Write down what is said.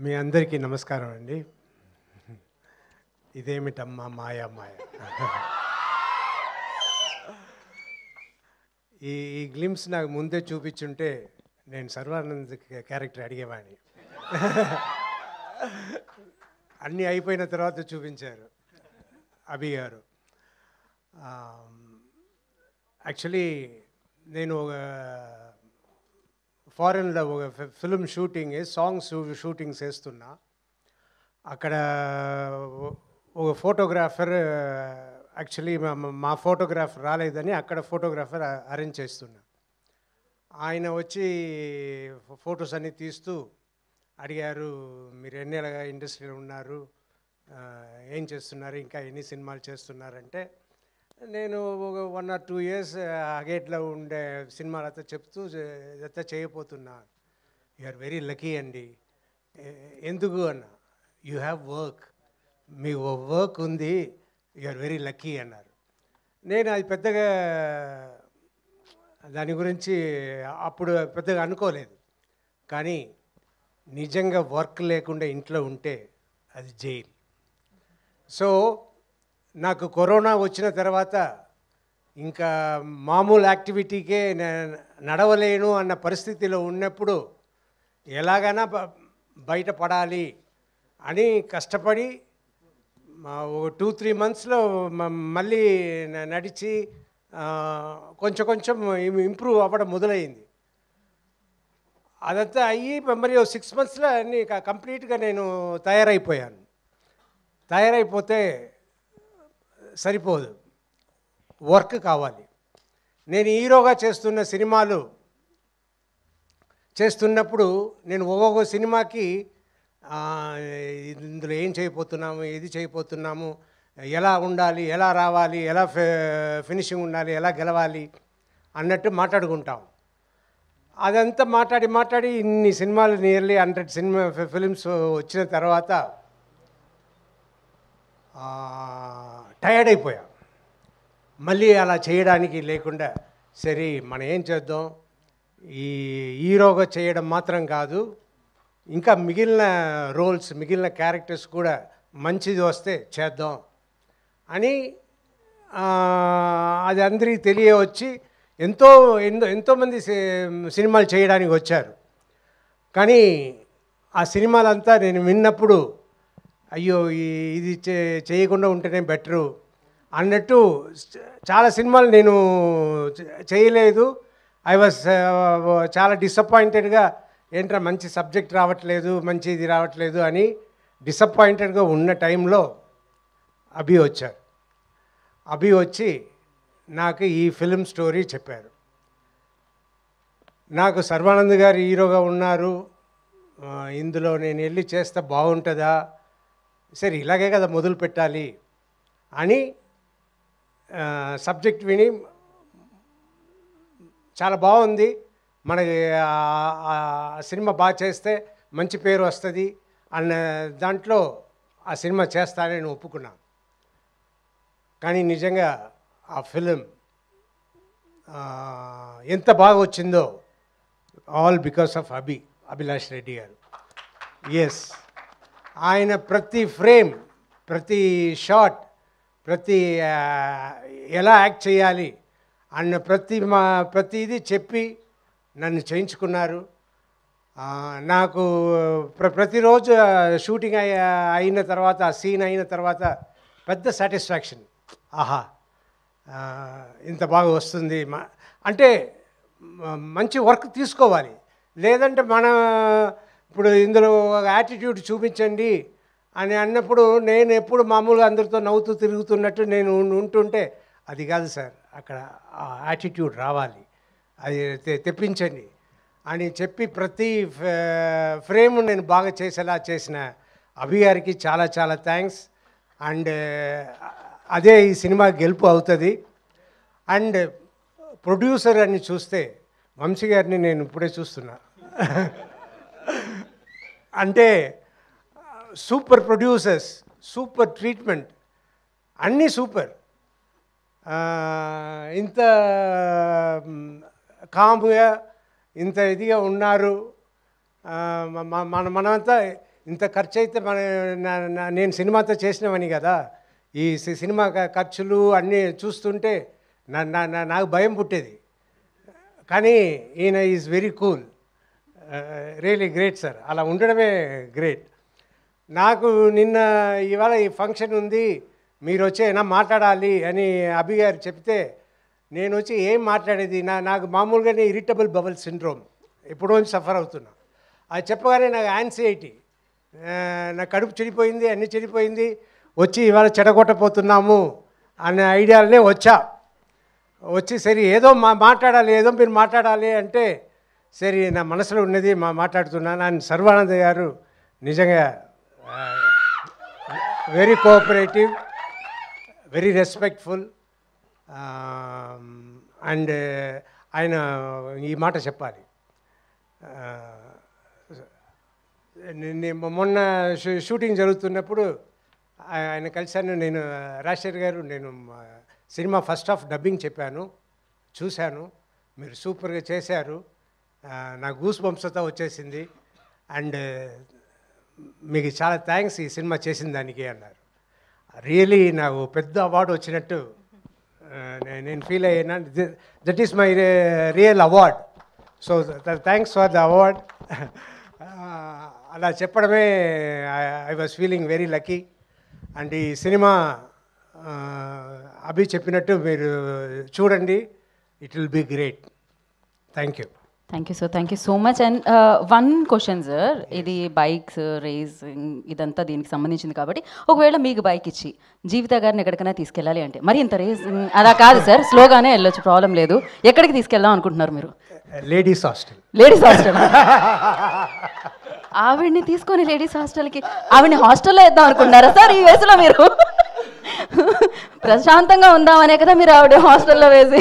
మీ అందరికీ నమస్కారం అండి. ఇదేమిటమ్మా మాయా మాయ. ఈ ఈ గ్లిమ్స్ నాకు ముందే చూపించుంటే నేను సర్వానంద్ క్యారెక్టర్ అడిగేవాడిని. అన్నీ అయిపోయిన తర్వాత చూపించారు అభి గారు. యాక్చువల్లీ నేను ఒక ఫారెన్లో ఒక ఫిల్మ్ షూటింగ్ సాంగ్స్ షూటింగ్స్ చేస్తున్నా. అక్కడ ఒక ఫోటోగ్రాఫర్ యాక్చువల్లీ మా ఫోటోగ్రాఫర్ రాలేదని అక్కడ ఫోటోగ్రాఫర్ అరేంజ్ చేస్తున్నా. ఆయన వచ్చి ఫొటోస్ అన్నీ తీస్తూ అడిగారు, మీరు ఎన్నేళ్ళగా ఇండస్ట్రీలో ఉన్నారు, ఏం చేస్తున్నారు, ఇంకా ఎన్ని సినిమాలు చేస్తున్నారంటే నేను ఒక 1 or 2 years అగేట్లో ఉండే సినిమాలతో చెప్తూ ఇదంతా చేయబోతున్నా. యు ఆర్ వెరీ లక్కీ అండి. ఎందుకు అన్న, you have work, me work ఉంది, యు ఆర్ వెరీ లక్కీ అన్నారు. నేను అది పెద్దగా దాని గురించి అప్పుడు పెద్దగా అనుకోలేదు. కానీ నిజంగా వర్క్ లేకుండా ఇంట్లో ఉంటే అది జైలు. సో నాకు కరోనా వచ్చిన తర్వాత ఇంకా మామూలు యాక్టివిటీకే నడవలేను అన్న పరిస్థితిలో ఉన్నప్పుడు ఎలాగైనా బయటపడాలి అని కష్టపడి ఒక 2-3 monthsలో మళ్ళీ నడిచి కొంచెం కొంచెం ఇంప్రూవ్ అవ్వడం మొదలైంది. అదంతా అయ్యి మరి 6 monthsలో అన్నీ కంప్లీట్గా నేను తయారైపోయాను. తయారైపోతే సరిపోదు, వర్క్ కావాలి. నేను హీరోగా చేస్తున్న సినిమాలు చేస్తున్నప్పుడు నేను ఒక్కొక్క సినిమాకి ఇందులో ఏం చేయబోతున్నాము, ఇది చేయబోతున్నాము, ఎలా ఉండాలి, ఎలా రావాలి, ఎలా ఫినిషింగ్ ఉండాలి, ఎలా గెలవాలి అన్నట్టు మాట్లాడుకుంటాం. అదంతా మాట్లాడి ఇన్ని సినిమాలు నియర్లీ 100 ఫిలిమ్స్ వచ్చిన తర్వాత టయర్డ్ అయిపోయా. మళ్ళీ అలా చేయడానికి లేకుండా సరే మనం ఏం చేద్దాం, ఈ హీరోగా చేయడం మాత్రం కాదు, ఇంకా మిగిలిన రోల్స్, మిగిలిన క్యారెక్టర్స్ కూడా మంచిది వస్తే చేద్దాం అని అది అందరికీ తెలియవచ్చి ఎంతోమంది సినిమాలు చేయడానికి వచ్చారు. కానీ ఆ సినిమాలంతా నేను విన్నప్పుడు అయ్యో ఇది చేయకుండా ఉంటేనే బెటరు అన్నట్టు చాలా సినిమాలు నేను చేయలేదు. ఐ వాజ్ చాలా డిసప్పాయింటెడ్గా, ఏంట్రా మంచి సబ్జెక్ట్ రావట్లేదు, మంచి ఇది రావట్లేదు అని డిసప్పాయింటెడ్గా ఉన్న టైంలో అభి వచ్చారు. అభి వచ్చి నాకు ఈ ఫిల్మ్ స్టోరీ చెప్పారు. నాకు సర్వానంద్ గారు హీరోగా ఉన్నారు, ఇందులో నేను వెళ్ళి చేస్తే బాగుంటుందా, సరే ఇలాగే కదా మొదలు పెట్టాలి అని సబ్జెక్ట్ విని చాలా బాగుంది, మనకి సినిమా బాగా చేస్తే మంచి పేరు వస్తుంది అన్న దాంట్లో ఆ సినిమా చేస్తానని నేను ఒప్పుకున్నాను. కానీ నిజంగా ఆ ఫిలిం ఎంత బాగా వచ్చిందో all because of Abhilash Reddy గారు. ఎస్, ఆయన ప్రతి ఫ్రేమ్, ప్రతి షాట్, ప్రతి ఎలా యాక్ట్ చేయాలి అన్న ప్రతిదీ చెప్పి నన్ను చేయించుకున్నారు. నాకు ప్రతిరోజు షూటింగ్ అయిన తర్వాత, ఆ సీన్ అయిన తర్వాత పెద్ద సాటిస్ఫాక్షన్. ఆహా, ఇంత బాగా వస్తుంది అంటే మంచి వర్క్ తీసుకోవాలి. లేదంటే ఇప్పుడు ఇందులో యాటిట్యూడ్ చూపించండి అని అన్నప్పుడు నేను ఎప్పుడు మామూలుగా అందరితో నవ్వుతూ తిరుగుతున్నట్టు నేను ఉంటుంటే అది కాదు సార్, అక్కడ ఆ యాటిట్యూడ్ రావాలి, అది తెప్పించండి అని చెప్పి ప్రతి ఫ్రేమ్ నేను బాగా చేసేలా చేసిన అభి గారికి చాలా చాలా థ్యాంక్స్. అండ్ అదే ఈ సినిమా గెలుపు అవుతుంది. అండ్ ప్రొడ్యూసర్ అని చూస్తే వంశీ గారిని నేను ఇప్పుడే చూస్తున్నా. అంటే సూపర్ ప్రొడ్యూసర్స్, సూపర్ ట్రీట్మెంట్, అన్నీ సూపర్. ఇంత కామ్గా, ఇంత ఇదిగా ఉన్నారు. మనమంతా ఇంత ఖర్చు అయితే నేను సినిమాతో చేసినవని కదా, ఈ సినిమా ఖర్చులు అన్నీ చూస్తుంటే నాకు భయం పుట్టేది. కానీ ఈయన is very cool, really great sir. అలా ఉండడమే గ్రేట్. నాకు ఇవాళ ఈ ఫంక్షన్ ఉంది, మీరు వచ్చి ఏమైనా మాట్లాడాలి అని అభి గారు చెప్తే నేను వచ్చి ఏం మాట్లాడేది, నాకు మామూలుగానే ఇరిటబుల్ బబుల్ సిండ్రోమ్ ఎప్పుడో సఫర్ అవుతున్నా. అది చెప్పగానే నాకు యాంగ్జైటీ, నా కడుపు చెడిపోయింది, అన్నీ చెడిపోయింది, వచ్చి ఇవాళ చెడగొట్టపోతున్నాము అనే ఐడియాలనే వచ్చి సరే ఏదో మాట్లాడాలి, ఏదో మీరు మాట్లాడాలి అంటే సరే నా మనసులో ఉన్నది మాట్లాడుతున్నాను. ఆయన సర్వానంద్ గారు నిజంగా very cooperative, very respectful, and ఆయన ఈ మాట చెప్పాలి. మొన్న షూటింగ్ జరుగుతున్నప్పుడు ఆయన కలిశాను. నేను రాజశేఖర్ గారు, నేను సినిమా ఫస్ట్ హాఫ్ డబ్బింగ్ చెప్పాను, చూశాను, మీరు సూపర్గా చేశారు, నా గూస్ బంప్స్తో వచ్చేసింది, అండ్ మీకు చాలా థ్యాంక్స్ ఈ సినిమా చేసిన దానికి అన్నారు. రియలీ నాకు పెద్ద అవార్డు వచ్చినట్టు నేను ఫీల్ అయ్యాను. That is my real award. So thanks for the award. అలా చెప్పడమే I was feeling very lucky. And ఈ సినిమా అభి చెప్పినట్టు మీరు చూడండి, it will be great. Thank you. Thank you sir, thank you so much. And one question sir, ఇది bikes racing ఇదంతా దీనికి సంబంధించింది కాబట్టి ఒకవేళ మీకు బైక్ ఇచ్చి జీవిత గారిని ఎక్కడికైనా తీసుకెళ్ళాలి అంటే, మరి ఇంత రేసింగ్ అలా కాదు సార్, స్లోగానే వెళ్ళొచ్చు, ప్రాబ్లం లేదు, ఎక్కడికి తీసుకెళ్దాం అనుకుంటున్నారు మీరు? Ladies hostel. Ladies hostel? ఆవిడ్ని తీసుకొని లేడీస్ హాస్టల్కి, ఆవిడ్ని హాస్టల్లో వేద్దాం అనుకుంటున్నారా సార్ ఈ వయసులో మీరు? ప్రశాంతంగా ఉందామనే కదా మీరు ఆవిడ హాస్టల్లో వేసి